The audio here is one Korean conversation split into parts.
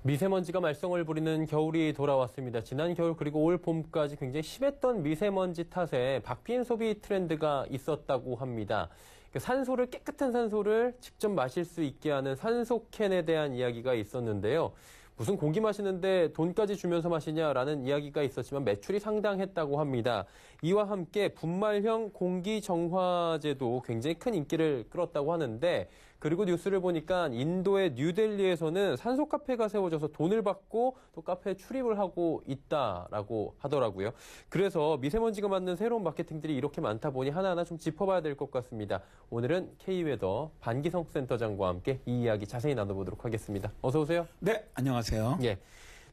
미세먼지가 말썽을 부리는 겨울이 돌아왔습니다. 지난 겨울 그리고 올 봄까지 굉장히 심했던 미세먼지 탓에 바뀐 소비 트렌드가 있었다고 합니다. 산소를 깨끗한 산소를 직접 마실 수 있게 하는 산소캔에 대한 이야기가 있었는데요. 무슨 공기 마시는데 돈까지 주면서 마시냐라는 이야기가 있었지만 매출이 상당했다고 합니다. 이와 함께 분말형 공기정화제도 굉장히 큰 인기를 끌었다고 하는데, 그리고 뉴스를 보니까 인도의 뉴델리에서는 산소 카페가 세워져서 돈을 받고 또 카페에 출입을 하고 있다라고 하더라고요. 그래서 미세먼지가 맞는 새로운 마케팅들이 이렇게 많다 보니 하나하나 좀 짚어봐야 될 것 같습니다. 오늘은 K웨더 반기성 센터장과 함께 이 이야기 자세히 나눠보도록 하겠습니다. 어서 오세요. 네, 안녕하세요. 예.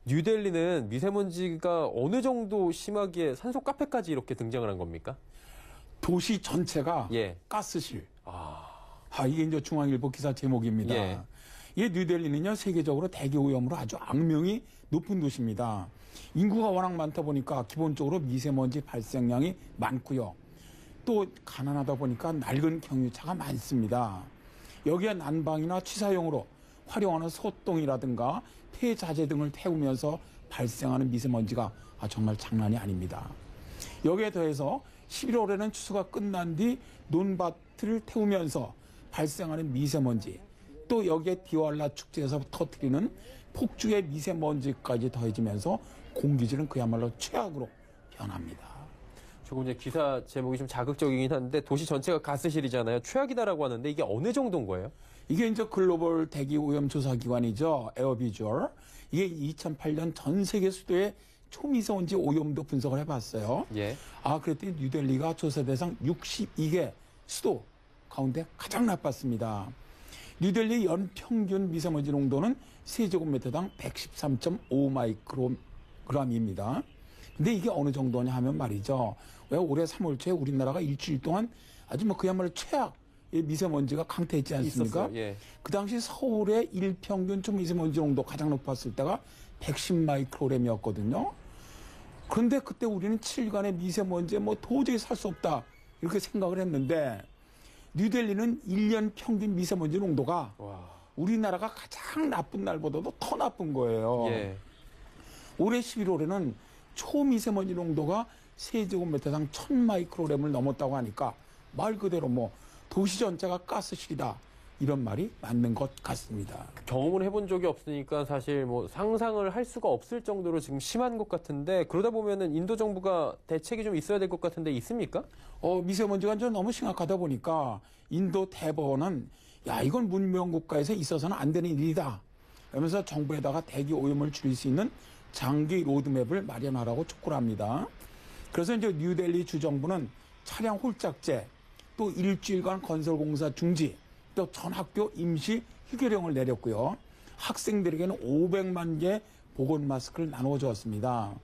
뉴델리는 미세먼지가 어느 정도 심하기에 산소 카페까지 이렇게 등장을 한 겁니까? 도시 전체가 예. 가스실. 이게 이제 중앙일보 기사 제목입니다. 예. 이 뉴델리는요, 세계적으로 대기 오염으로 아주 악명이 높은 도시입니다. 인구가 워낙 많다 보니까 기본적으로 미세먼지 발생량이 많고요. 또 가난하다 보니까 낡은 경유차가 많습니다. 여기에 난방이나 취사용으로 활용하는 소똥이라든가 폐자재 등을 태우면서 발생하는 미세먼지가 정말 장난이 아닙니다. 여기에 더해서 11월에는 추수가 끝난 뒤 논밭을 태우면서 발생하는 미세먼지, 또 여기에 디왈라 축제에서 터뜨리는 폭죽의 미세먼지까지 더해지면서 공기질은 그야말로 최악으로 변합니다. 조금 전에 기사 제목이 좀 자극적이긴 한데 도시 전체가 가스실이잖아요. 최악이다라고 하는데 이게 어느 정도인 거예요? 이게 이제 글로벌 대기 오염 조사 기관이죠. 에어비주얼. 이게 2008년 전 세계 수도의 초미세먼지 오염도 분석을 해봤어요. 예. 그랬더니 뉴델리가 조사 대상 62개 수도 가운데 가장 나빴습니다. 뉴델리 연평균 미세먼지 농도는 세제곱미터당 113.5 마이크로그램입니다. 근데 이게 어느 정도냐 하면 말이죠. 왜 올해 3월 초에 우리나라가 일주일 동안 아주 그야말로 최악 미세먼지가 강퇴했지 않습니까? 예. 그 당시 서울의 일평균 초미세먼지 농도 가장 높았을 때가 110 마이크로그램이었거든요. 그런데 그때 우리는 7일간의 미세먼지에 도저히 살 수 없다 이렇게 생각을 했는데, 뉴델리는 1년 평균 미세먼지 농도가 우리나라가 가장 나쁜 날보다도 더 나쁜 거예요. 예. 올해 11월에는 초미세먼지 농도가 세제곱미터당 1000 마이크로그램을 넘었다고 하니까 말 그대로 도시 전체가 가스실이다, 이런 말이 맞는 것 같습니다. 경험을 해본 적이 없으니까 사실 상상을 할 수가 없을 정도로 지금 심한 것 같은데, 그러다 보면은 인도 정부가 대책이 좀 있어야 될 것 같은데 있습니까? 미세먼지가 좀 너무 심각하다 보니까 인도 대법원은 이건 문명 국가에서 있어서는 안 되는 일이다, 그러면서 정부에다가 대기 오염을 줄일 수 있는 장기 로드맵을 마련하라고 촉구를 합니다. 그래서 이제 뉴델리 주정부는 차량 홀짝제, 또 일주일간 건설공사 중지, 또 전 학교 임시 휴교령을 내렸고요. 학생들에게는 500만 개 보건 마스크를 나눠 주었습니다.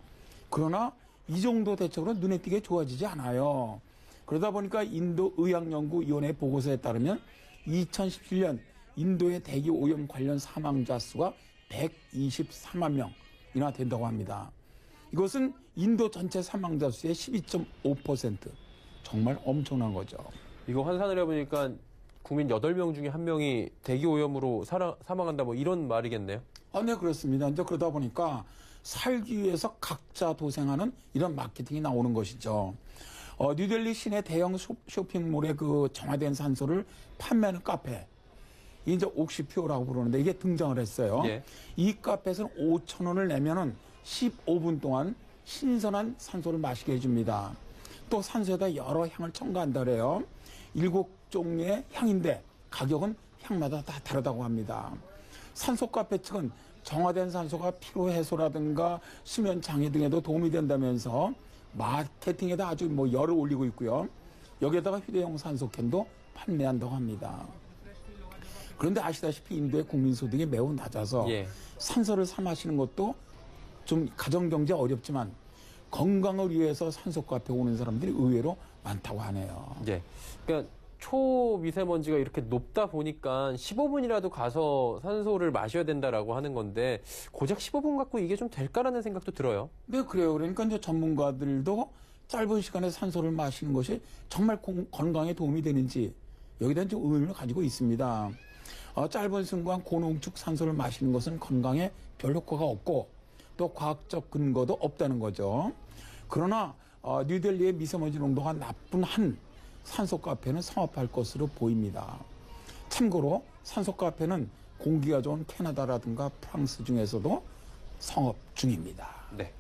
그러나 이 정도 대책으로 눈에 띄게 좋아지지 않아요. 그러다 보니까 인도 의학연구위원회 보고서에 따르면 2017년 인도의 대기 오염 관련 사망자 수가 124만 명이나 된다고 합니다. 이것은 인도 전체 사망자 수의 12.5%. 정말 엄청난 거죠. 이거 환산을 해보니까 국민 8명 중에 1명이 대기 오염으로 사망한다 이런 말이겠네요. 네, 그렇습니다. 이제 그러다 보니까 살기 위해서 각자 도생하는 이런 마케팅이 나오는 것이죠. 뉴델리 시내 대형 쇼핑몰에 정화된 산소를 판매하는 카페, 이제 옥시표라고 부르는데 이게 등장을 했어요. 예. 이 카페에서는 5,000원을 내면은 15분 동안 신선한 산소를 마시게 해줍니다. 또 산소에다 여러 향을 첨가한다 그래요. 7종의 향인데 가격은 향마다 다 다르다고 합니다. 산소 카페 측은 정화된 산소가 피로 해소라든가 수면 장애 등에도 도움이 된다면서 마케팅에다 아주 열을 올리고 있고요. 여기에다가 휴대용 산소캔도 판매한다고 합니다. 그런데 아시다시피 인도의 국민소득이 매우 낮아서 산소를 사 마시는 것도 좀 가정경제 어렵지만 건강을 위해서 산소 카페 오는 사람들이 의외로 많다고 하네요. 예. 그러니까 초미세먼지가 이렇게 높다 보니까 15분이라도 가서 산소를 마셔야 된다라고 하는 건데, 고작 15분 갖고 이게 좀 될까라는 생각도 들어요. 네, 그래요. 그러니까 이제 전문가들도 짧은 시간에 산소를 마시는 것이 정말 건강에 도움이 되는지 여기다 좀 의문을 가지고 있습니다. 짧은 순간 고농축 산소를 마시는 것은 건강에 별 효과가 없고 또 과학적 근거도 없다는 거죠. 그러나 뉴델리의 미세먼지 농도가 나쁜 한 산소 카페는 성업할 것으로 보입니다. 참고로 산소 카페는 공기가 좋은 캐나다라든가 프랑스 중에서도 성업 중입니다. 네.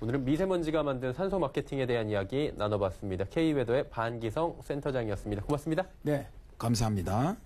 오늘은 미세먼지가 만든 산소 마케팅에 대한 이야기 나눠봤습니다. K웨더의 반기성 센터장이었습니다. 고맙습니다. 네, 감사합니다.